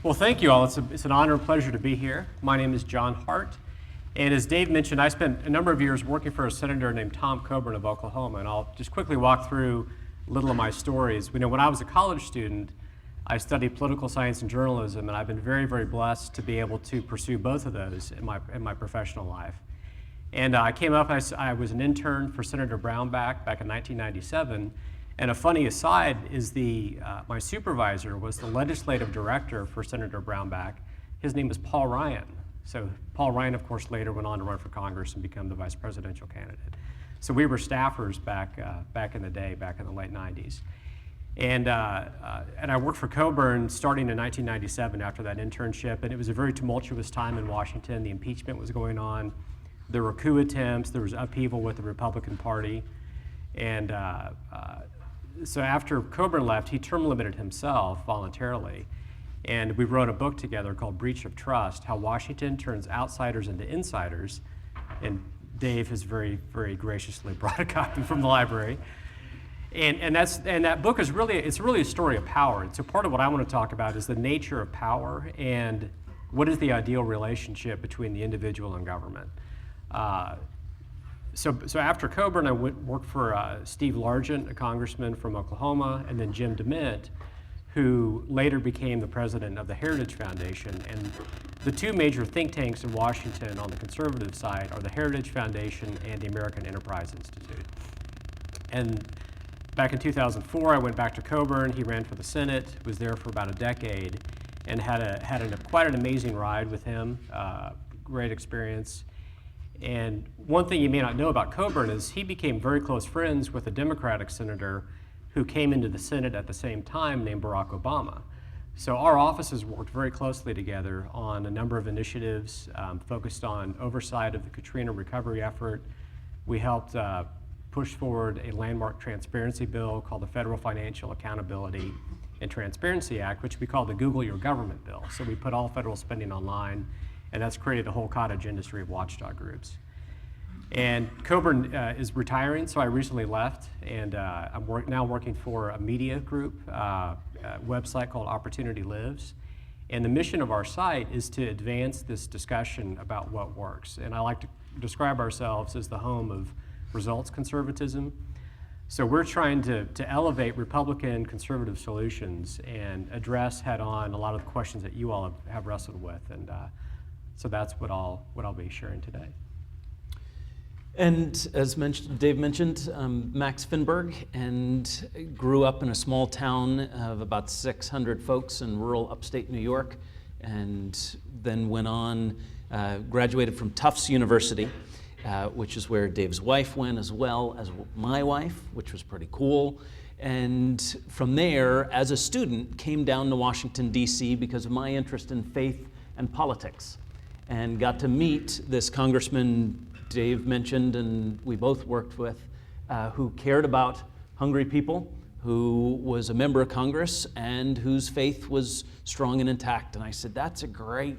Well, thank you all. It's an honor and pleasure to be here. My name is John Hart. And as Dave mentioned, I spent a number of years working for a senator named Tom Coburn of Oklahoma. And I'll just quickly walk through a little of my stories. When I was a college student, I studied political science and journalism, and I've been very, very blessed to be able to pursue both of those in my professional life. And I came up, I was an intern for Senator Brownback back in 1997. And a funny aside is my supervisor was the legislative director for Senator Brownback. His name is Paul Ryan. So Paul Ryan, of course, later went on to run for Congress and become the vice presidential candidate. So we were staffers back in the day, back in the late 90s. And I worked for Coburn starting in 1997 after that internship. And it was a very tumultuous time in Washington. The impeachment was going on. There were coup attempts. There was upheaval with the Republican Party. And so after Coburn left, he term limited himself voluntarily. And we wrote a book together called Breach of Trust, How Washington Turns Outsiders into Insiders. And Dave has very, very graciously brought a copy from the library. And that book is really a story of power. And so part of what I want to talk about is the nature of power and what is the ideal relationship between the individual and government. So after Coburn, I worked for Steve Largent, a congressman from Oklahoma, and then Jim DeMint, who later became the president of the Heritage Foundation. And the two major think tanks in Washington on the conservative side are the Heritage Foundation and the American Enterprise Institute. And back in 2004, I went back to Coburn. He ran for the Senate, was there for about a decade, and had quite an amazing ride with him, great experience. And one thing you may not know about Coburn is he became very close friends with a Democratic senator who came into the Senate at the same time named Barack Obama. So our offices worked very closely together on a number of initiatives focused on oversight of the Katrina recovery effort. We helped push forward a landmark transparency bill called the Federal Financial Accountability and Transparency Act, which we call the Google Your Government bill. So we put all federal spending online, and that's created a whole cottage industry of watchdog groups. And Coburn is retiring, so I recently left, and I'm now working for a media group, a website called Opportunity Lives. And the mission of our site is to advance this discussion about what works. And I like to describe ourselves as the home of results conservatism. So we're trying to elevate Republican conservative solutions and address head-on a lot of the questions that you all have wrestled with. And so that's what I'll be sharing today. And as Dave mentioned, Max Finberg, and grew up in a small town of about 600 folks in rural upstate New York, and then went on, graduated from Tufts University, which is where Dave's wife went, as well as my wife, which was pretty cool. And from there, as a student, came down to Washington, D.C. because of my interest in faith and politics, and got to meet this congressman Dave mentioned and we both worked with, who cared about hungry people, who was a member of Congress, and whose faith was strong and intact. And I said, that's a great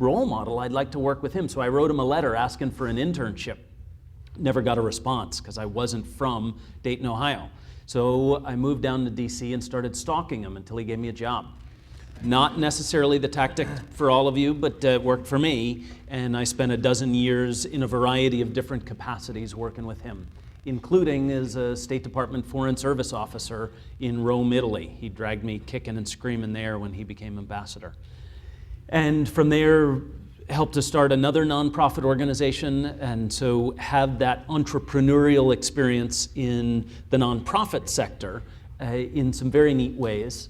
role model. I'd like to work with him. So I wrote him a letter asking for an internship. Never got a response because I wasn't from Dayton, Ohio. So I moved down to DC and started stalking him until he gave me a job. Not necessarily the tactic for all of you, but worked for me. And I spent a dozen years in a variety of different capacities working with him, including as a State Department Foreign Service officer in Rome, Italy. He dragged me kicking and screaming there when he became ambassador. And from there, helped to start another nonprofit organization, and so have that entrepreneurial experience in the nonprofit sector in some very neat ways.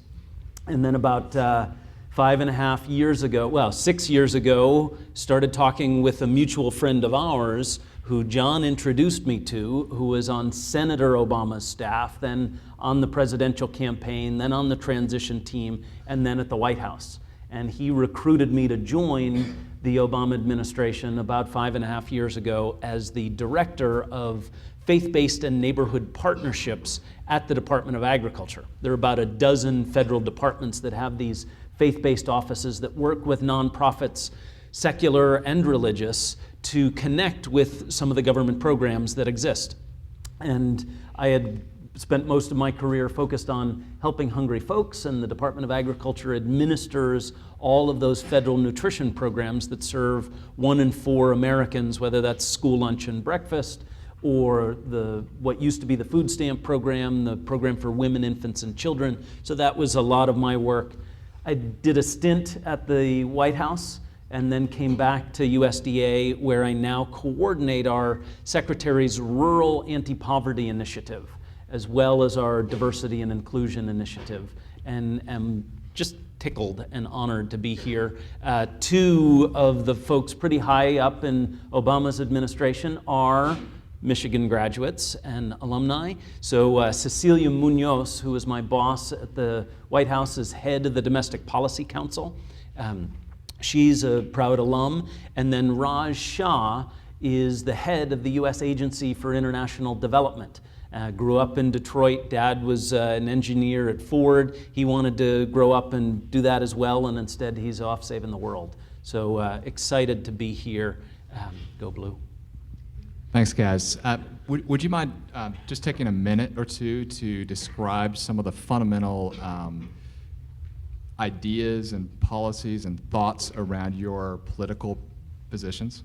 And then about 5.5 years ago, 6 years ago, started talking with a mutual friend of ours who John introduced me to, who was on Senator Obama's staff, then on the presidential campaign, then on the transition team, and then at the White House. And he recruited me to join the Obama administration about 5.5 years ago as the director of faith-based and neighborhood partnerships at the Department of Agriculture. There are about a dozen federal departments that have these faith-based offices that work with nonprofits, secular and religious, to connect with some of the government programs that exist. And I had spent most of my career focused on helping hungry folks, and the Department of Agriculture administers all of those federal nutrition programs that serve 1 in 4 Americans, whether that's school lunch and breakfast, or what used to be the food stamp program, the program for women, infants, and children. So that was a lot of my work. I did a stint at the White House and then came back to USDA, where I now coordinate our Secretary's Rural Anti-Poverty Initiative, as well as our Diversity and Inclusion Initiative, and am just tickled and honored to be here. 2 of the folks pretty high up in Obama's administration are Michigan graduates and alumni. So Cecilia Munoz, who is my boss at the White House, is head of the Domestic Policy Council. She's a proud alum. And then Raj Shah is the head of the U.S. Agency for International Development. Grew up in Detroit. Dad was an engineer at Ford. He wanted to grow up and do that as well, and instead he's off saving the world. So excited to be here. Go Blue. Thanks, guys. Would you mind just taking a minute or two to describe some of the fundamental ideas and policies and thoughts around your political positions?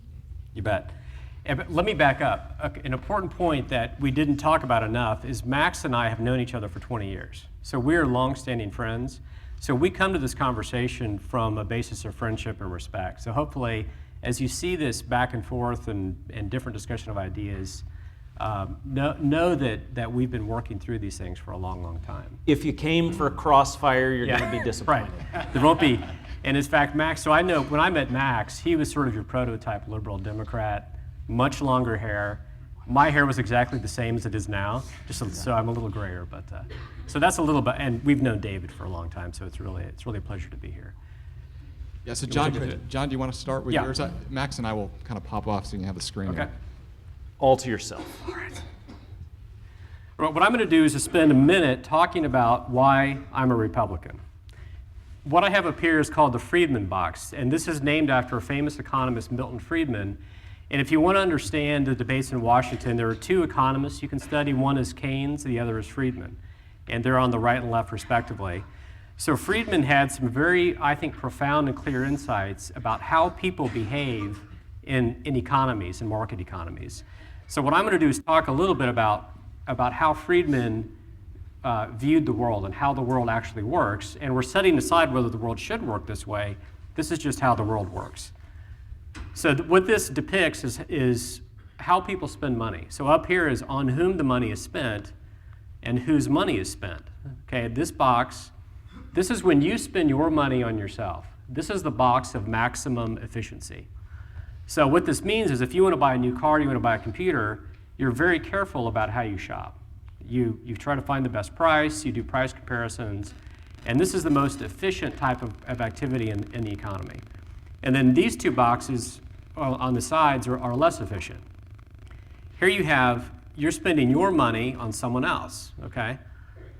You bet. But let me back up. An important point that we didn't talk about enough is Max and I have known each other for 20 years. So we're longstanding friends. So we come to this conversation from a basis of friendship and respect. So hopefully, as you see this back and forth and different discussion of ideas, know that we've been working through these things for a long, long time. If you came for a crossfire, you're going to be disappointed. Right. There won't be. And in fact, Max, so I know when I met Max, he was sort of your prototype liberal Democrat, much longer hair. My hair was exactly the same as it is now, so I'm a little grayer. But so that's a little bit, and we've known David for a long time, so it's really a pleasure to be here. Yeah, so John, do you want to start with yours? Max and I will kind of pop off so you can have the screen. Okay. All to yourself. All right. Well, what I'm going to do is just spend a minute talking about why I'm a Republican. What I have up here is called the Friedman box, and this is named after a famous economist, Milton Friedman. And if you want to understand the debates in Washington, there are 2 economists you can study. One is Keynes, the other is Friedman. And they're on the right and left, respectively. So Friedman had some very, I think, profound and clear insights about how people behave in economies, in market economies. So what I'm going to do is talk a little bit about how Friedman viewed the world and how the world actually works. And we're setting aside whether the world should work this way. This is just how the world works. So what this depicts is how people spend money. So up here is on whom the money is spent and whose money is spent. Okay, this box, this is when you spend your money on yourself. This is the box of maximum efficiency. So what this means is if you want to buy a new car, you want to buy a computer, you're very careful about how you shop. You try to find the best price, you do price comparisons, and this is the most efficient type of activity in the economy. And then these 2 boxes on the sides are less efficient. Here you're spending your money on someone else, okay?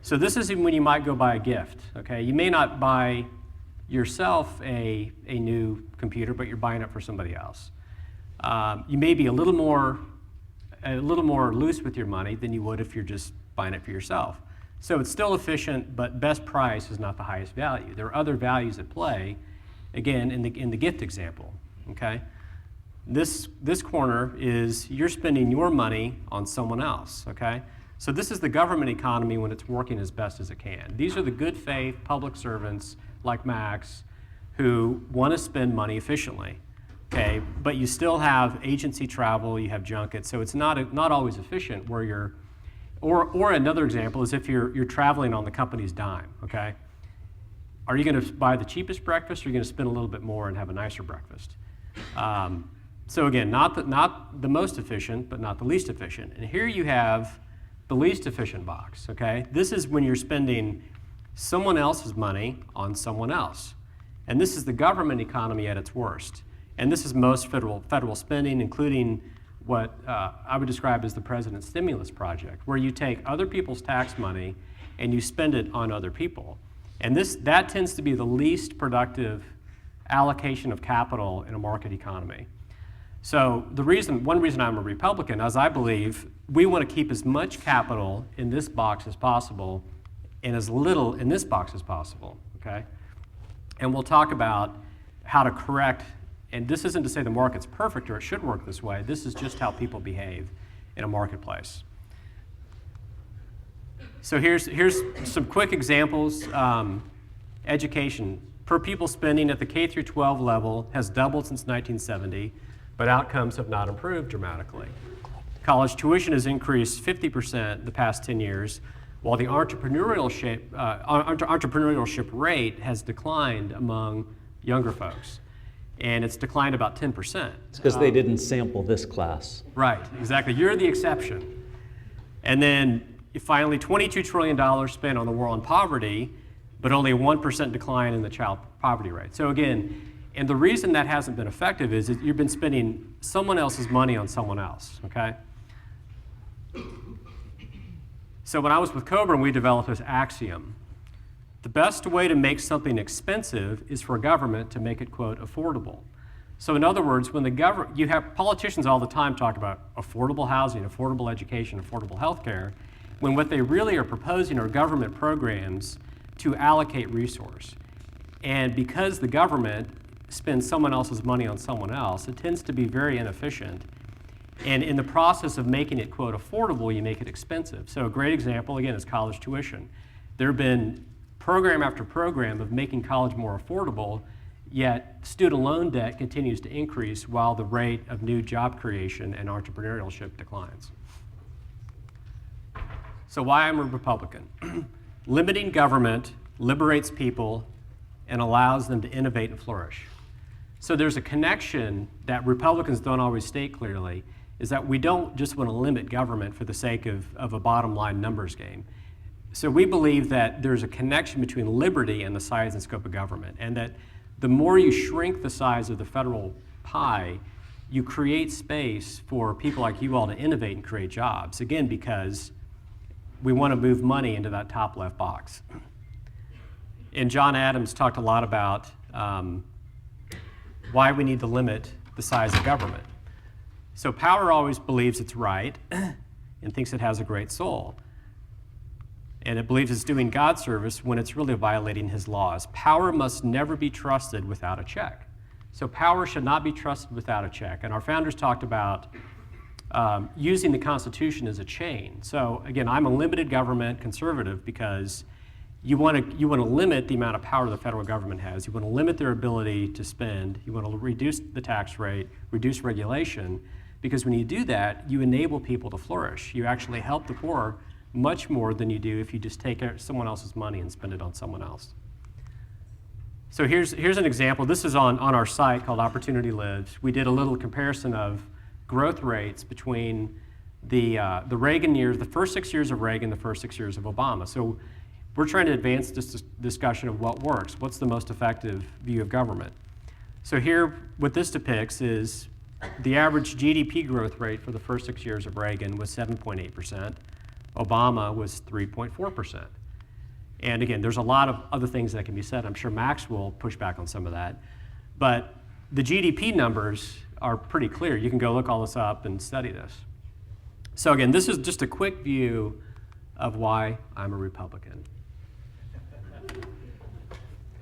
So this is when you might go buy a gift, okay? You may not buy yourself a new computer, but you're buying it for somebody else. You may be a little more loose with your money than you would if you're just buying it for yourself. So it's still efficient, but best price is not the highest value. There are other values at play, again, in the gift example, okay? This corner is you're spending your money on someone else, okay? So this is the government economy when it's working as best as it can. These are the good faith public servants like Max who want to spend money efficiently, okay? But you still have agency travel, you have junkets, so it's not always efficient where you're, or another example is if you're traveling on the company's dime, okay? Are you going to buy the cheapest breakfast, or are you going to spend a little bit more and have a nicer breakfast? So again, not the most efficient, but not the least efficient. And here you have the least efficient box, okay? This is when you're spending someone else's money on someone else. And this is the government economy at its worst. And this is most federal spending, including what I would describe as the president's stimulus project, where you take other people's tax money and you spend it on other people. And that tends to be the least productive allocation of capital in a market economy. So one reason I'm a Republican is I believe we want to keep as much capital in this box as possible and as little in this box as possible, okay? And we'll talk about how to correct, and this isn't to say the market's perfect or it should work this way. This is just how people behave in a marketplace. So here's some quick examples. Education. Per pupil spending at the K through 12 level has doubled since 1970, but outcomes have not improved dramatically. College tuition has increased 50% the past 10 years, while the entrepreneurship rate has declined among younger folks. And it's declined about 10%. It's because they didn't sample this class. Right, exactly. You're the exception. And then finally, $22 trillion spent on the war on poverty, but only a 1% decline in the child poverty rate. So again, and the reason that hasn't been effective is that you've been spending someone else's money on someone else, okay? So when I was with Coburn, we developed this axiom. The best way to make something expensive is for government to make it, quote, affordable. So in other words, when you have politicians all the time talk about affordable housing, affordable education, affordable healthcare, when what they really are proposing are government programs to allocate resource. And because the government spends someone else's money on someone else, it tends to be very inefficient. And in the process of making it, quote, affordable, you make it expensive. So a great example, again, is college tuition. There have been program after program of making college more affordable, yet student loan debt continues to increase while the rate of new job creation and entrepreneurship declines. So why I'm a Republican? Limiting government liberates people and allows them to innovate and flourish. So there's a connection that Republicans don't always state clearly, is that we don't just want to limit government for the sake of a bottom line numbers game. So we believe that there's a connection between liberty and the size and scope of government, and that the more you shrink the size of the federal pie, you create space for people like you all to innovate and create jobs, again, because we want to move money into that top left box. And John Adams talked a lot about why we need to limit the size of government. So power always believes it's right and thinks it has a great soul. And it believes it's doing God service when it's really violating his laws. Power must never be trusted without a check. So power should not be trusted without a check. And our founders talked about using the Constitution as a chain. So again, I'm a limited government conservative because you want to limit the amount of power the federal government has. You want to limit their ability to spend. You want to reduce the tax rate, reduce regulation, because when you do that, you enable people to flourish. You actually help the poor much more than you do if you just take someone else's money and spend it on someone else. So here's an example. This is on our site called Opportunity Lives. We did a little comparison of growth rates between the Reagan years, the first 6 years of Reagan, the first 6 years of Obama. So we're trying to advance this discussion of what works. What's the most effective view of government? So here, what this depicts is the average GDP growth rate for the first 6 years of Reagan was 7.8%. Obama was 3.4%. And again, there's a lot of other things that can be said. I'm sure Max will push back on some of that. But the GDP numbers are pretty clear. You can go look all this up and study this. So again, this is just a quick view of why I'm a Republican.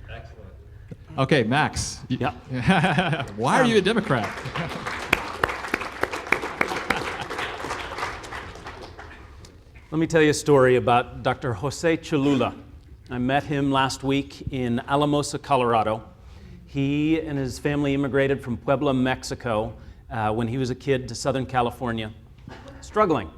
Excellent. Okay, Max. Yeah. Why are you a Democrat? Let me tell you a story about Dr. Jose Cholula. I met him last week in Alamosa, Colorado. He and his family immigrated from Puebla, Mexico, when he was a kid to Southern California, struggling.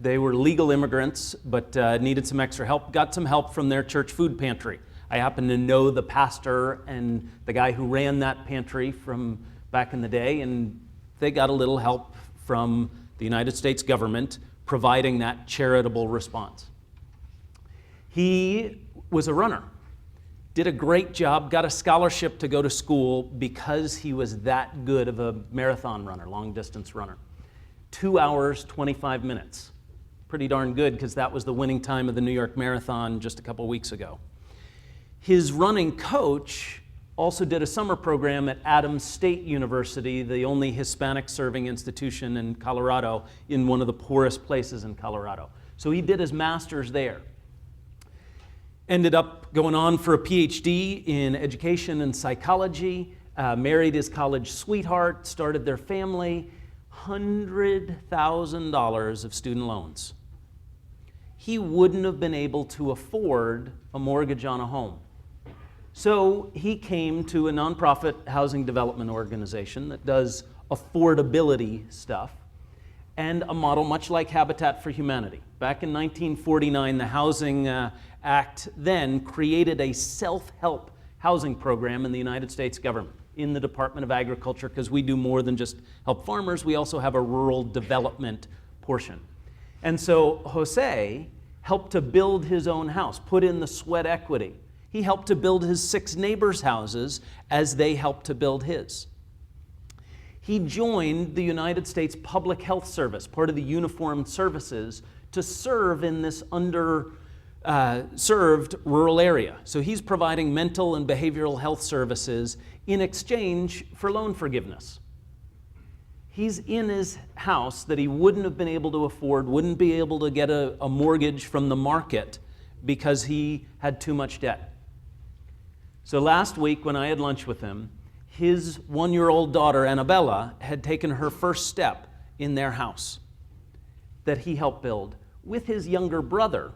They were legal immigrants, but needed some extra help, got some help from their church food pantry. I happen to know the pastor and the guy who ran that pantry from back in the day, and they got a little help from the United States government providing that charitable response. He was a runner, did a great job, got a scholarship to go to school because he was that good of a marathon runner, long distance runner. 2 hours, 25 minutes. Pretty darn good because that was the winning time of the New York Marathon just a couple weeks ago. His running coach also did a summer program at Adams State University, the only Hispanic-serving institution in Colorado, in one of the poorest places in Colorado. So he did his master's there. Ended up going on for a PhD in education and psychology, married his college sweetheart, started their family, $100,000 of student loans. He wouldn't have been able to afford a mortgage on a home. So he came to a nonprofit housing development organization that does affordability stuff, and a model much like Habitat for Humanity. Back in 1949, the Housing Act then created a self-help housing program in the United States government, in the Department of Agriculture, because we do more than just help farmers. We also have a rural development portion. And so Jose helped to build his own house, put in the sweat equity. He helped to build his 6 neighbors' houses as they helped to build his. He joined the United States Public Health Service, part of the uniformed services, to serve in this underserved rural area. So he's providing mental and behavioral health services in exchange for loan forgiveness. He's in his house that he wouldn't have been able to afford, wouldn't be able to get a mortgage from the market because he had too much debt. So last week when I had lunch with him, his 1-year-old daughter, Annabella, had taken her first step in their house that he helped build with his younger brother,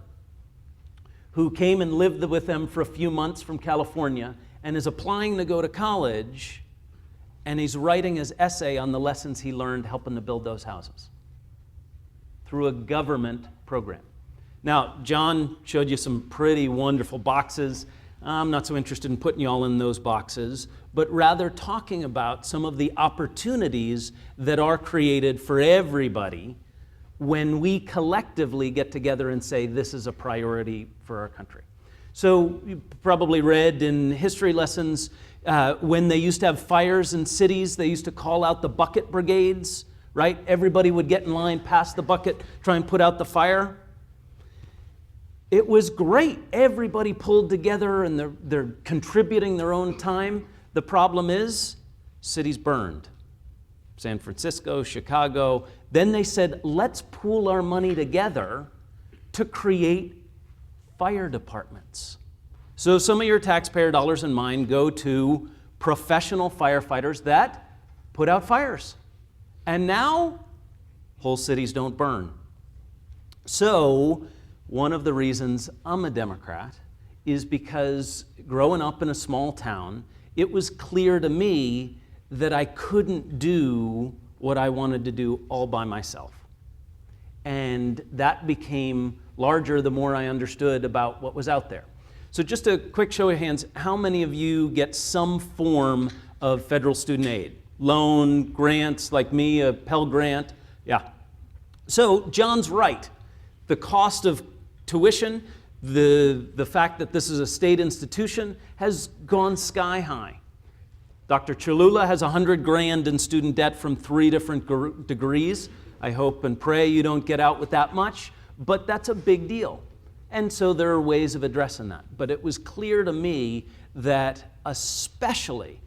who came and lived with them for a few months from California and is applying to go to college, and he's writing his essay on the lessons he learned helping to build those houses through a government program. Now, John showed you some pretty wonderful boxes. I'm not so interested in putting you all in those boxes, but rather talking about some of the opportunities that are created for everybody when we collectively get together and say this is a priority for our country. So you probably read in history lessons when they used to have fires in cities, they used to call out the bucket brigades, right? Everybody would get in line, pass the bucket, try and put out the fire. It was great. Everybody pulled together and they're contributing their own time. The problem is, cities burned. San Francisco, Chicago. Then they said, let's pool our money together to create fire departments. So some of your taxpayer dollars and mine go to professional firefighters that put out fires. And now, whole cities don't burn. So, one of the reasons I'm a Democrat is because growing up in a small town, it was clear to me that I couldn't do what I wanted to do all by myself. And that became larger the more I understood about what was out there. So just a quick show of hands, how many of you get some form of federal student aid? Loan, grants, like me, a Pell Grant? Yeah. So John's right. The cost of tuition, the fact that this is a state institution has gone sky high. Dr. Cholula has $100,000 in student debt from 3 different degrees. I hope and pray you don't get out with that much, but that's a big deal. And so there are ways of addressing that. But it was clear to me that especially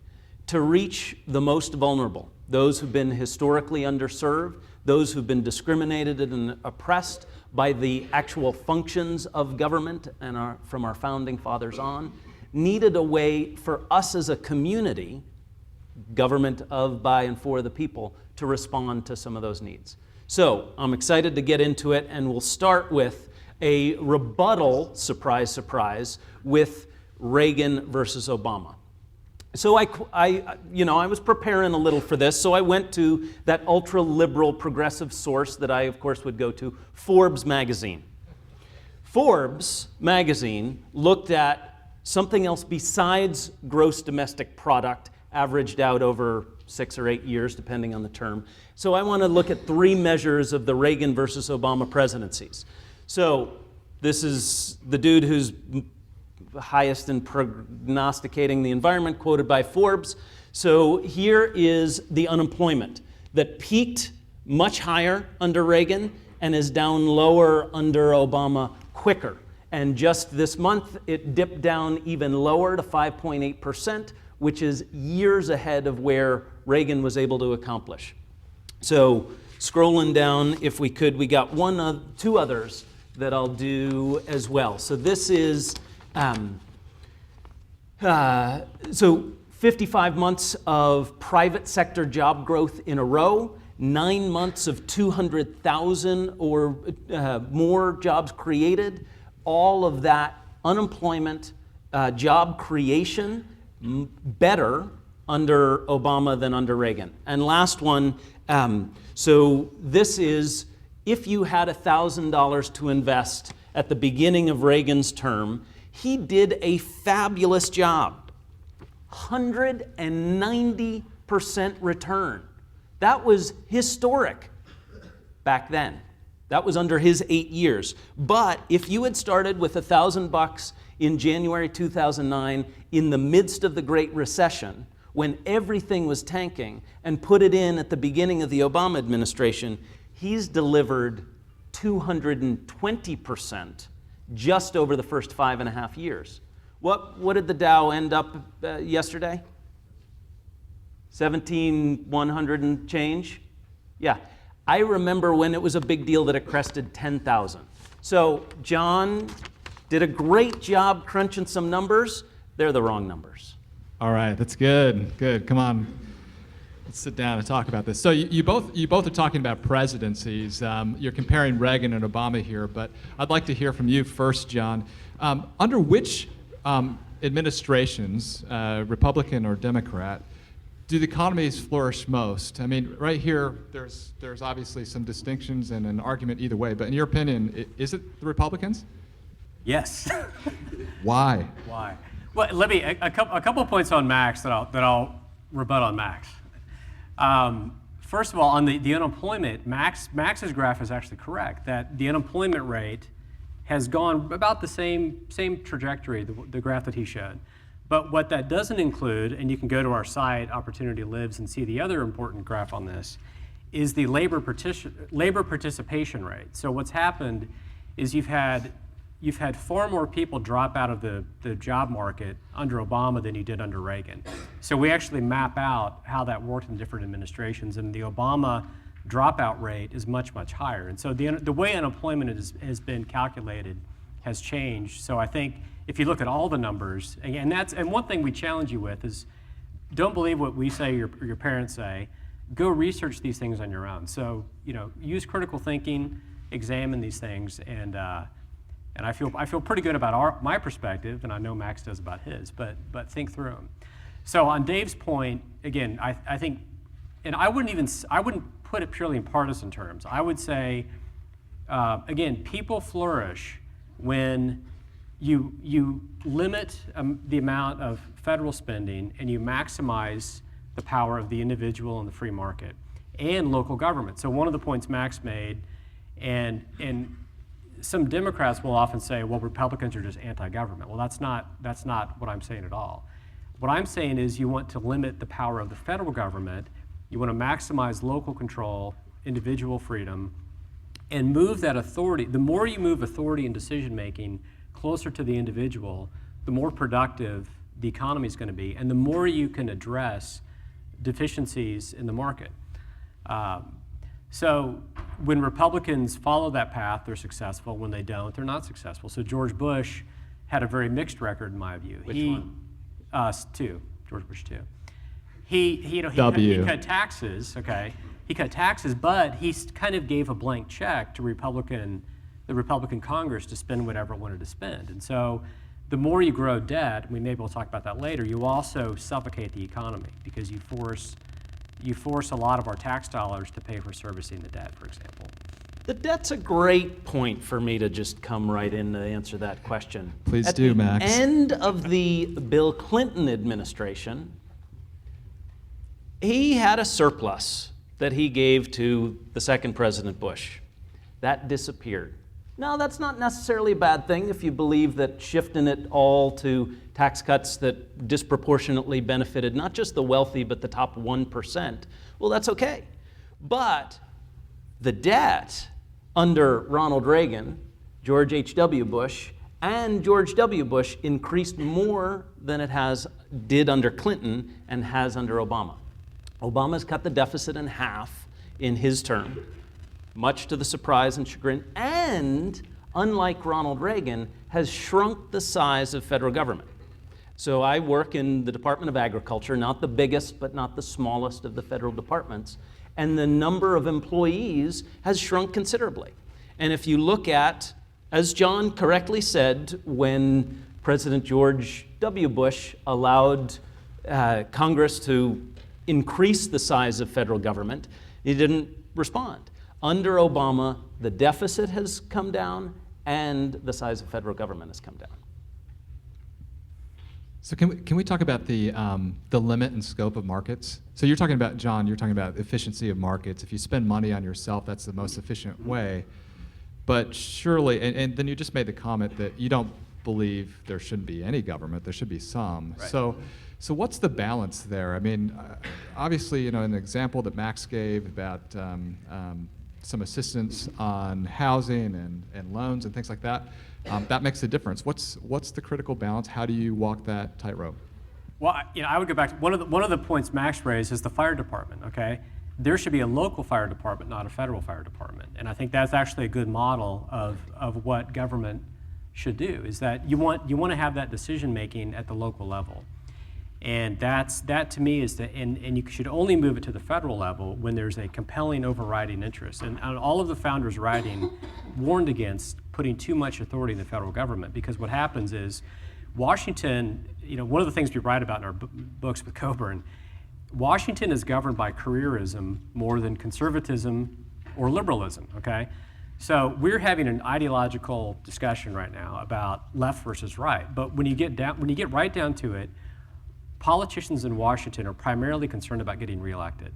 to reach the most vulnerable, those who've been historically underserved, those who've been discriminated and oppressed by the actual functions of government and from our founding fathers on, needed a way for us as a community, government of, by, and for the people, to respond to some of those needs. So I'm excited to get into it, and we'll start with a rebuttal, surprise, surprise, with Reagan versus Obama. So I was preparing a little for this, so I went to that ultra-liberal progressive source that I, of course, would go to, Forbes magazine. Forbes magazine looked at something else besides gross domestic product, averaged out over 6 or 8 years, depending on the term. So I want to look at 3 measures of the Reagan versus Obama presidencies. So this is the dude who's highest in prognosticating the environment, quoted by Forbes. So here is the unemployment that peaked much higher under Reagan and is down lower under Obama quicker. And just this month, it dipped down even lower to 5.8%, which is years ahead of where Reagan was able to accomplish. So scrolling down, if we could, we got two others that I'll do as well. So this is, so 55 months of private sector job growth in a row, 9 months of 200,000 or more jobs created, all of that unemployment, job creation, better under Obama than under Reagan. And last one, so this is, if you had $1,000 to invest at the beginning of Reagan's term, he did a fabulous job. 190% return. That was historic back then. That was under his 8 years. But if you had started with $1,000 in January 2009 in the midst of the Great Recession, when everything was tanking, and put it in at the beginning of the Obama administration, he's delivered 220% just over the first 5.5 years. What did the Dow end up yesterday? 17,100 and change? Yeah. I remember when it was a big deal that it crested 10,000. So John did a great job crunching some numbers. They're the wrong numbers. All right, that's good. Good. Come on. Let's sit down and talk about this. So you both are talking about presidencies. You're comparing Reagan and Obama here, but I'd like to hear from you first, John. Under which administrations, Republican or Democrat, do the economies flourish most? I mean, right here, there's obviously some distinctions and an argument either way, but in your opinion, is it the Republicans? Yes. Why? Why? Well, let me a couple of points on Max that I'll rebut on Max. First of all, on the unemployment, Max's graph is actually correct, that the unemployment rate has gone about the same trajectory, the graph that he showed. But what that doesn't include, and you can go to our site, Opportunity Lives, and see the other important graph on this, is the labor participation rate. So what's happened is you've had far more people drop out of the job market under Obama than you did under Reagan. So we actually map out how that worked in different administrations, and the Obama dropout rate is much, much higher. And so the way unemployment has been calculated has changed. So I think if you look at all the numbers, and one thing we challenge you with is, don't believe what we say or your parents say. Go research these things on your own. So use critical thinking, examine these things, and I feel pretty good about my perspective, and I know Max does about his. But think through them. So on Dave's point, again, I think, and I wouldn't put it purely in partisan terms. I would say, again, people flourish when you limit the amount of federal spending and you maximize the power of the individual and the free market and local government. So one of the points Max made, and some Democrats will often say, well, Republicans are just anti-government. Well, that's not what I'm saying at all. What I'm saying is you want to limit the power of the federal government, you want to maximize local control, individual freedom, and move that authority. The more you move authority and decision-making closer to the individual, the more productive the economy is going to be, and the more you can address deficiencies in the market. So when Republicans follow that path, they're successful. When they don't, they're not successful. So George Bush had a very mixed record, in my view. Which one? George Bush 2. He cut taxes, okay? He cut taxes, but he kind of gave a blank check to the Republican Congress to spend whatever it wanted to spend. And so the more you grow debt, maybe we'll talk about that later, you also suffocate the economy because you force a lot of our tax dollars to pay for servicing the debt, for example. The debt's a great point for me to just come right in to answer that question. Please do, Max. At the end of the Bill Clinton administration, he had a surplus that he gave to the second President Bush. That disappeared. Now, that's not necessarily a bad thing if you believe that shifting it all to tax cuts that disproportionately benefited not just the wealthy, but the top 1%, well, that's okay. But the debt under Ronald Reagan, George H.W. Bush, And George W. Bush increased more than it did under Clinton and has under Obama. Obama's cut the deficit in half in his term, much to the surprise and chagrin, and unlike Ronald Reagan, has shrunk the size of federal government. So I work in the Department of Agriculture, not the biggest, but not the smallest of the federal departments, and the number of employees has shrunk considerably. And if you look at, as John correctly said, when President George W. Bush allowed Congress to increase the size of federal government, he didn't respond. Under Obama, the deficit has come down and the size of federal government has come down. So can we talk about the limit and scope of markets? So you're talking about, John, you're talking about efficiency of markets. If you spend money on yourself, that's the most efficient way. But surely, and then you just made the comment that you don't believe there shouldn't be any government, there should be some. Right. So what's the balance there? I mean, obviously, in the example that Max gave about some assistance on housing and loans and things like that, that makes a difference. What's the critical balance? How do you walk that tightrope? Well, I would go back to one of the points Max raised is the fire department. Okay, there should be a local fire department, not a federal fire department, and I think that's actually a good model of what government should do. Is that you want to have that decision making at the local level, and that to me is and you should only move it to the federal level when there's a compelling overriding interest. And all of the founders writing warned against putting too much authority in the federal government, because what happens is Washington, one of the things we write about in our books with Coburn, Washington is governed by careerism more than conservatism or liberalism, okay? So we're having an ideological discussion right now about left versus right, but when you get right down to it, politicians in Washington are primarily concerned about getting reelected,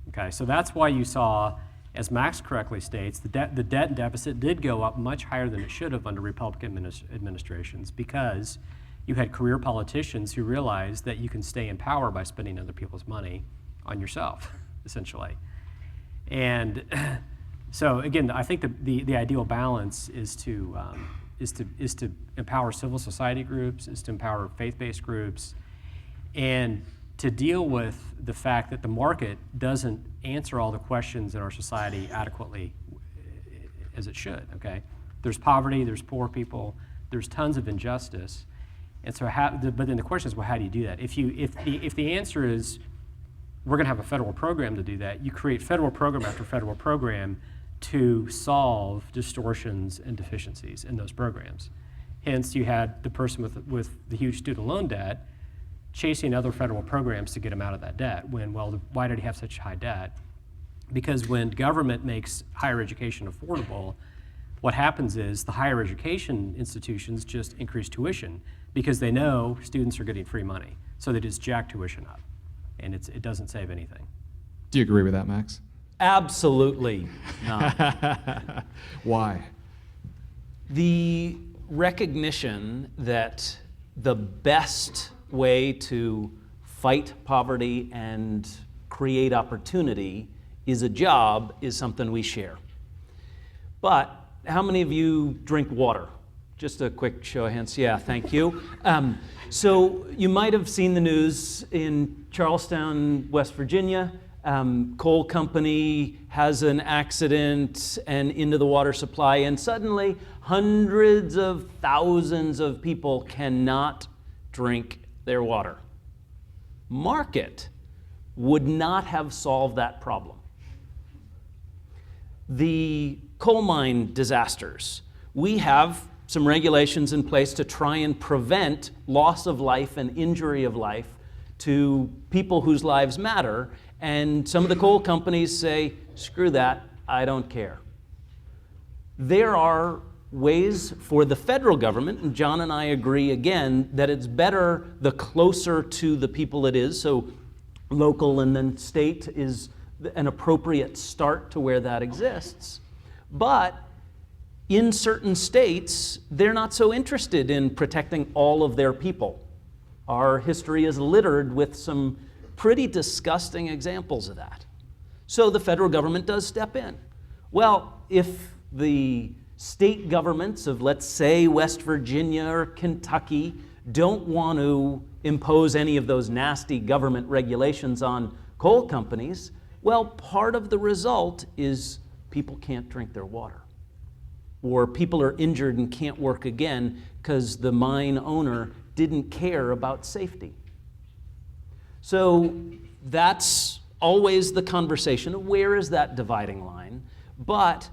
okay? So that's why you saw, as Max correctly states, the debt deficit did go up much higher than it should have under Republican administrations, because you had career politicians who realized that you can stay in power by spending other people's money on yourself, essentially. And so again, I think the ideal balance is to empower civil society groups, is to empower faith-based groups, and to deal with the fact that the market doesn't answer all the questions in our society adequately as it should, okay? There's poverty, there's poor people, there's tons of injustice. And so, but then the question is, well, how do you do that? If the answer is we're going to have a federal program to do that, you create federal program after federal program to solve distortions and deficiencies in those programs. Hence, you had the person with the huge student loan debt chasing other federal programs to get him out of that debt. Why did he have such high debt? Because when government makes higher education affordable, what happens is the higher education institutions just increase tuition, because they know students are getting free money. So they just jack tuition up, and it doesn't save anything. Do you agree with that, Max? Absolutely not. Why? The recognition that the best way to fight poverty and create opportunity is a job is something we share. But how many of you drink water? Just a quick show of hands. Yeah, thank you. So you might have seen the news in Charlestown, West Virginia. Coal company has an accident and into the water supply, and suddenly hundreds of thousands of people cannot drink their water. Market would not have solved that problem. The coal mine disasters, we have some regulations in place to try and prevent loss of life and injury of life to people whose lives matter, and some of the coal companies say, screw that, I don't care. There are ways for the federal government, and John and I agree again, that it's better the closer to the people it is, so local and then state is an appropriate start to where that exists. But in certain states, they're not so interested in protecting all of their people. Our history is littered with some pretty disgusting examples of that. So the federal government does step in. Well, if the state governments of, let's say, West Virginia or Kentucky don't want to impose any of those nasty government regulations on coal companies, well, part of the result is people can't drink their water, or people are injured and can't work again because the mine owner didn't care about safety. So that's always the conversation of where is that dividing line. But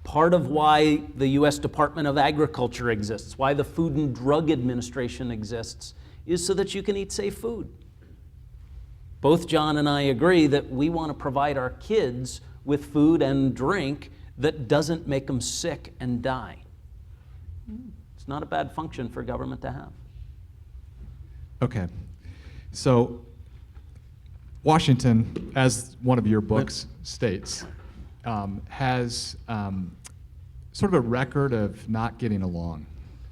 part of why the U.S. Department of Agriculture exists, why the Food and Drug Administration exists, is so that you can eat safe food. Both John and I agree that we want to provide our kids with food and drink that doesn't make them sick and die. It's not a bad function for government to have. Okay. So Washington, as one of your books states, has sort of a record of not getting along.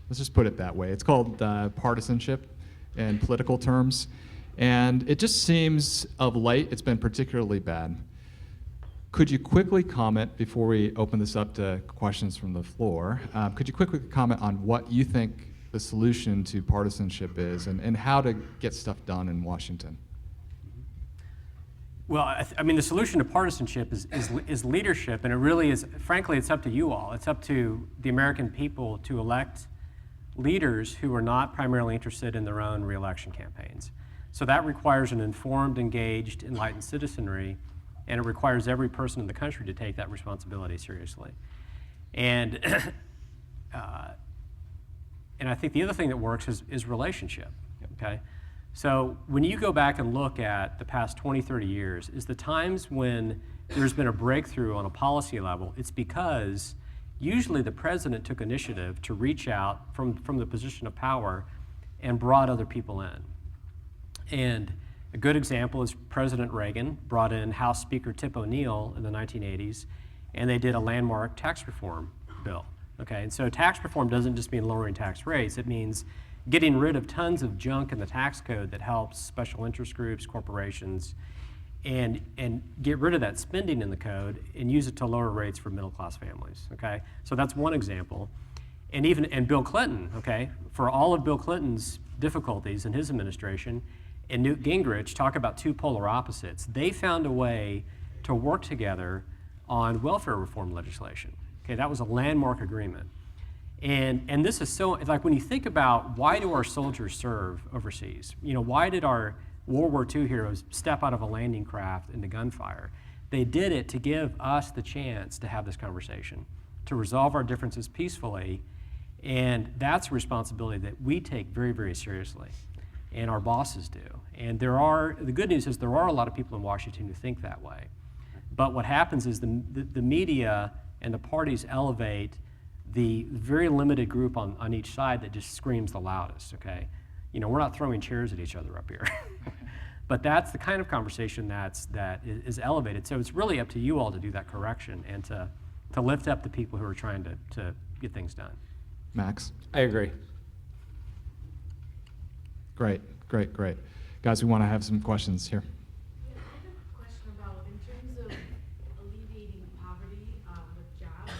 Let's just put it that way. It's called partisanship in political terms. And it just seems of late it's been particularly bad. Could you quickly comment, before we open this up to questions from the floor, could you quickly comment on what you think the solution to partisanship is and how to get stuff done in Washington? Well, I mean, the solution to partisanship is leadership, and it really is, frankly, it's up to you all. It's up to the American people to elect leaders who are not primarily interested in their own re-election campaigns. So that requires an informed, engaged, enlightened citizenry, and it requires every person in the country to take that responsibility seriously. And and I think the other thing that works is relationship, okay? So when you go back and look at the past 20, 30 years, is the times when there's been a breakthrough on a policy level, it's because usually the president took initiative to reach out from the position of power and brought other people in. And a good example is President Reagan brought in House Speaker Tip O'Neill in the 1980s, and they did a landmark tax reform bill. Okay, and so tax reform doesn't just mean lowering tax rates, it means getting rid of tons of junk in the tax code that helps special interest groups, corporations, and get rid of that spending in the code and use it to lower rates for middle-class families, okay? So that's one example. And Bill Clinton, okay, for all of Bill Clinton's difficulties in his administration, and Newt Gingrich, talk about two polar opposites, they found a way to work together on welfare reform legislation. Okay, that was a landmark agreement. And this is so, like when you think about why do our soldiers serve overseas? You know, why did our World War II heroes step out of a landing craft into gunfire? They did it to give us the chance to have this conversation, to resolve our differences peacefully, and that's a responsibility that we take very, very seriously, and our bosses do. And the good news is there are a lot of people in Washington who think that way. But what happens is the media and the parties elevate the very limited group on each side that just screams the loudest, okay? You know, we're not throwing chairs at each other up here. But that's the kind of conversation that is elevated. So it's really up to you all to do that correction and to lift up the people who are trying to get things done. Max? I agree. Great. Guys, we want to have some questions here. Yeah, I have a question about, in terms of alleviating poverty with jobs,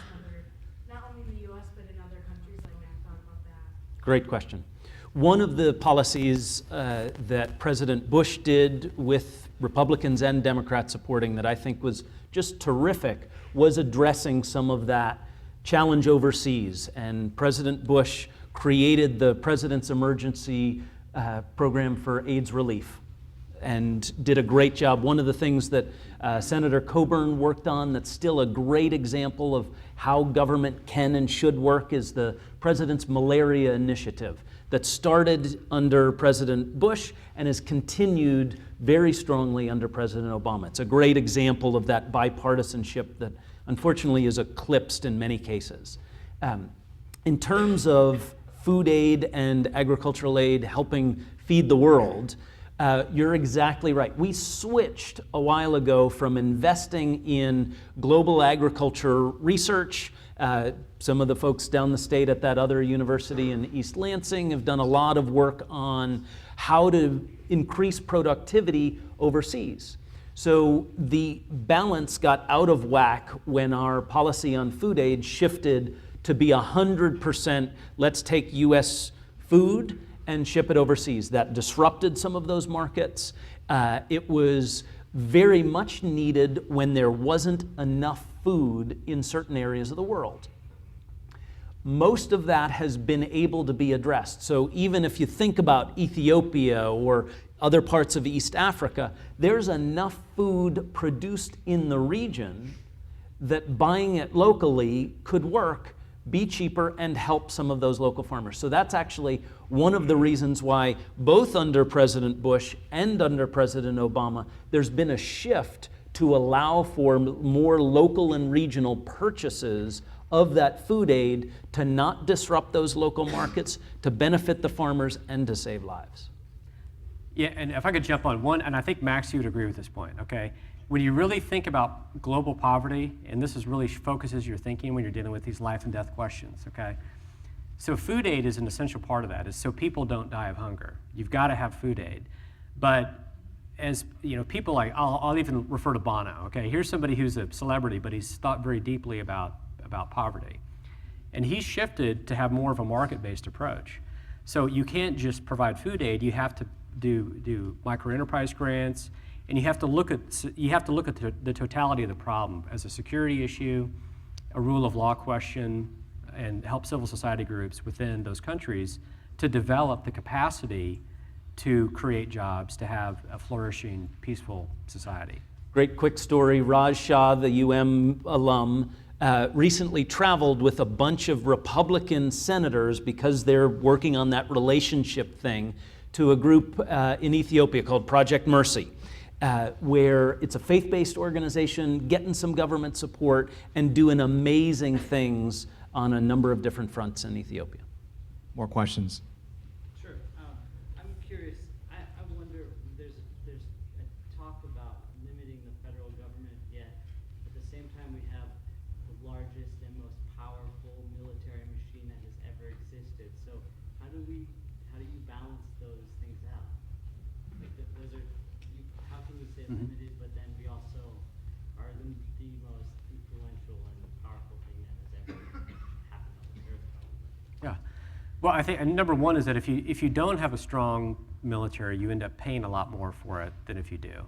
not only in the U.S., but in other countries, like Matt thought about that. Great question. One of the policies that President Bush did with Republicans and Democrats supporting that I think was just terrific was addressing some of that challenge overseas. And President Bush created the President's Emergency Program for AIDS Relief and did a great job. One of the things that Senator Coburn worked on that's still a great example of how government can and should work is the President's Malaria Initiative that started under President Bush and has continued very strongly under President Obama. It's a great example of that bipartisanship that unfortunately is eclipsed in many cases. In terms of food aid and agricultural aid helping feed the world, you're exactly right. We switched a while ago from investing in global agriculture research. Some of the folks down the state at that other university in East Lansing have done a lot of work on how to increase productivity overseas. So the balance got out of whack when our policy on food aid shifted to be 100%, let's take US food and ship it overseas. That disrupted some of those markets. It was very much needed when there wasn't enough food in certain areas of the world. Most of that has been able to be addressed. So even if you think about Ethiopia or other parts of East Africa, there's enough food produced in the region that buying it locally could work, be cheaper, and help some of those local farmers. So that's actually one of the reasons why both under President Bush and under President Obama, there's been a shift to allow for more local and regional purchases of that food aid to not disrupt those local markets, to benefit the farmers, and to save lives. Yeah, and if I could jump on one, and I think Max, you would agree with this point, okay? When you really think about global poverty, and this is really focuses your thinking when you're dealing with these life and death questions, okay? So food aid is an essential part of that, is so people don't die of hunger. You've got to have food aid. But as you know, people like, I'll even refer to Bono, okay? Here's somebody who's a celebrity, but he's thought very deeply about poverty. And he's shifted to have more of a market-based approach. So you can't just provide food aid, you have to do microenterprise grants, and you have to look at the totality of the problem as a security issue, a rule of law question, and help civil society groups within those countries to develop the capacity to create jobs, to have a flourishing, peaceful society. Great quick story. Raj Shah, the alum, recently traveled with a bunch of Republican senators because they're working on that relationship thing to a group in Ethiopia called Project Mercy, where it's a faith-based organization getting some government support and doing amazing things on a number of different fronts in Ethiopia. More questions? Sure. I'm curious. I wonder, there's a talk about limiting the federal government, yet at the same time we have the largest and most powerful military machine that has ever existed. So how do you balance those things out? Like how can we say limited, but then we also are the most influential and powerful thing that has ever happened on the earth? Yeah. Well, I think and number one is that if you don't have a strong military, you end up paying a lot more for it than if you do.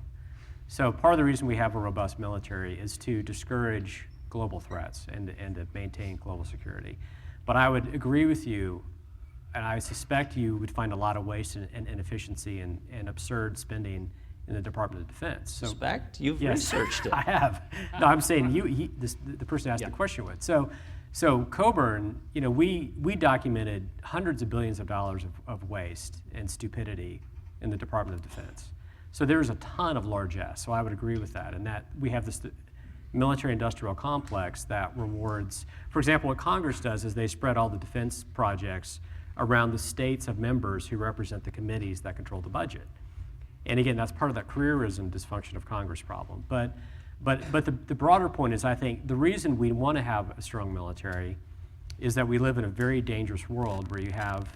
So part of the reason we have a robust military is to discourage global threats and to maintain global security. But I would agree with you, and I suspect you would find a lot of waste and inefficiency and absurd spending in the Department of Defense. So, Suspect? You've yes, researched it. I have. No, I'm saying the person asked Yeah. the question would. So Coburn, you know, we documented hundreds of billions of dollars of waste and stupidity in the Department of Defense. So there's a ton of largesse. So I would agree with that, and that we have this military-industrial complex that rewards. For example, what Congress does is they spread all the defense projects around the states of members who represent the committees that control the budget. And again, that's part of that careerism dysfunction of Congress problem. But the broader point is, I think the reason we want to have a strong military is that we live in a very dangerous world where you have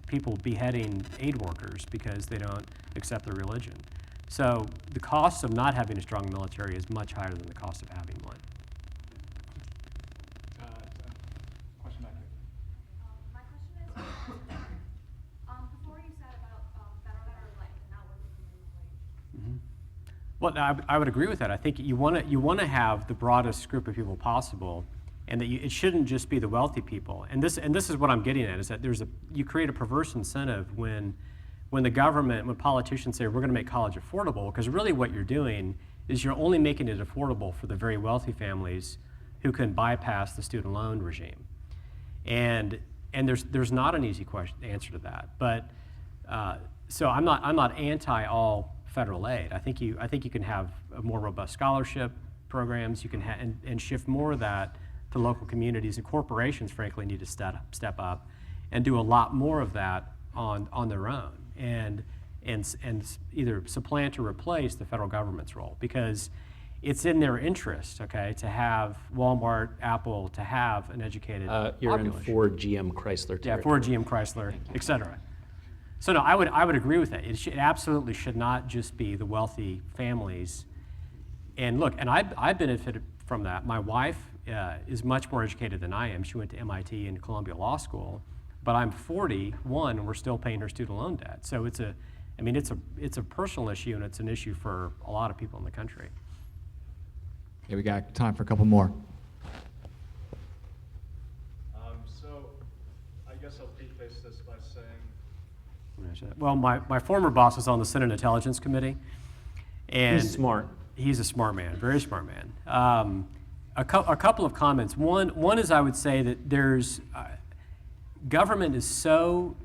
people beheading aid workers because they don't accept their religion. So the cost of not having a strong military is much higher than the cost of having one. Question back here. My question is, before you said about better life and not working for minimum wage. Well, I would agree with that. I think you want to have the broadest group of people possible, and that it shouldn't just be the wealthy people. And this is what I'm getting at, is that you create a perverse incentive when the government, when politicians say we're going to make college affordable, because really what you're doing is you're only making it affordable for the very wealthy families who can bypass the student loan regime. And there's not an easy answer to that. But so I'm not anti all federal aid. I think you can have a more robust scholarship programs. You can and shift more of that to local communities, and corporations, frankly, need to step up and do a lot more of that on their own, and either supplant or replace the federal government's role, because it's in their interest, okay, to have Walmart, Apple, to have an educated You're in population. Ford, GM, Chrysler territory. Yeah, Ford, GM, Chrysler, et cetera. So no, I would agree with that. It absolutely should not just be the wealthy families. And look, and I benefited from that. My wife is much more educated than I am. She went to MIT and Columbia Law School, but I'm 41 and we're still paying her student loan debt. So it's a personal issue, and it's an issue for a lot of people in the country. Okay, we got time for a couple more. So I guess I'll preface this by saying, Well, my former boss was on the Senate Intelligence Committee, and He's smart. He's a smart man, very smart man. A couple of comments. One is I would say that there's government is so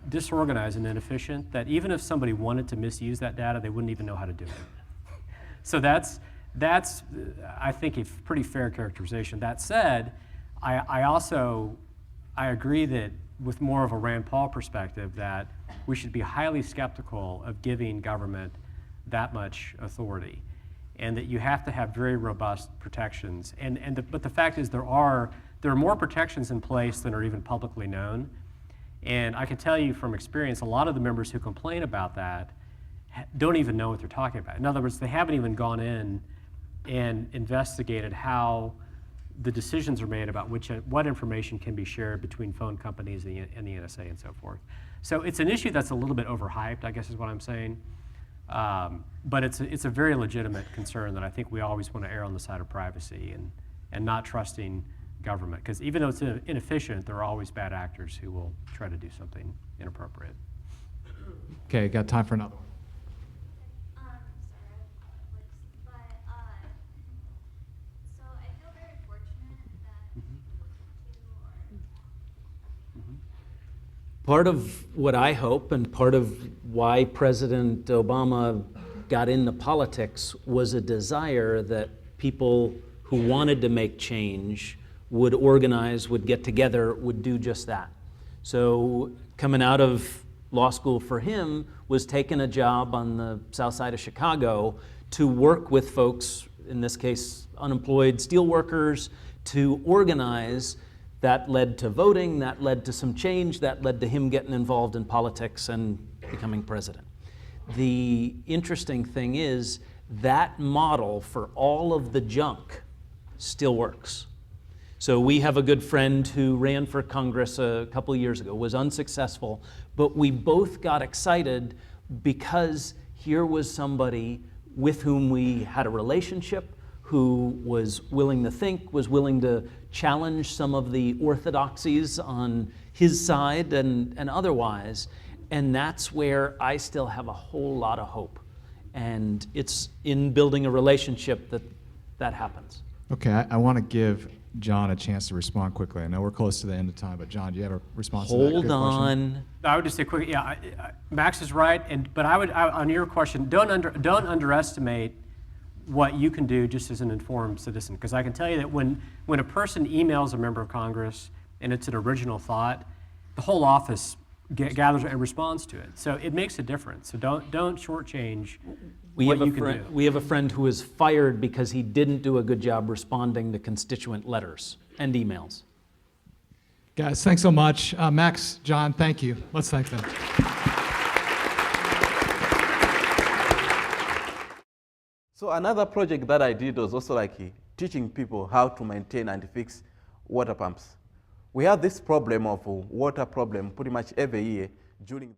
disorganized and inefficient that even if somebody wanted to misuse that data, they wouldn't even know how to do it. So that's I think a pretty fair characterization. That said, I agree that with more of a Rand Paul perspective, that we should be highly skeptical of giving government that much authority, and that you have to have very robust protections. But the fact is there are more protections in place than are even publicly known. And I can tell you from experience, a lot of the members who complain about that don't even know what they're talking about. In other words, they haven't even gone in and investigated how the decisions are made about what information can be shared between phone companies and the NSA and so forth. So it's an issue that's a little bit overhyped, I guess is what I'm saying. But it's a very legitimate concern that I think we always want to err on the side of privacy and not trusting government. Because even though it's inefficient, there are always bad actors who will try to do something inappropriate. Okay, got time for another one. So I feel very fortunate that you Part of what I hope, and part of why President Obama got into politics, was a desire that people who wanted to make change would organize, would get together, would do just that. So coming out of law school for him was taking a job on the south side of Chicago to work with folks, in this case unemployed steelworkers, to organize. That led to voting, that led to some change, that led to him getting involved in politics and becoming president. The interesting thing is that model for all of the junk still works. So we have a good friend who ran for Congress a couple of years ago, was unsuccessful, but we both got excited because here was somebody with whom we had a relationship, who was willing to think, was willing to challenge some of the orthodoxies on his side and otherwise. And that's where I still have a whole lot of hope. And it's in building a relationship that happens. Okay, I want to give John a chance to respond quickly. I know we're close to the end of time, but John, do you have a response to that? Hold Good question. on. I would just say quickly, yeah, Max is right, but on your question, don't underestimate what you can do just as an informed citizen. Because I can tell you that when a person emails a member of Congress and it's an original thought, the whole office gathers and responds to it. So it makes a difference. So don't shortchange what you can do. We have a friend who was fired because he didn't do a good job responding to constituent letters and emails. Guys, thanks so much. Max, John, thank you. Let's thank them. So another project that I did was also like teaching people how to maintain and fix water pumps. We have this problem of water problem pretty much every year during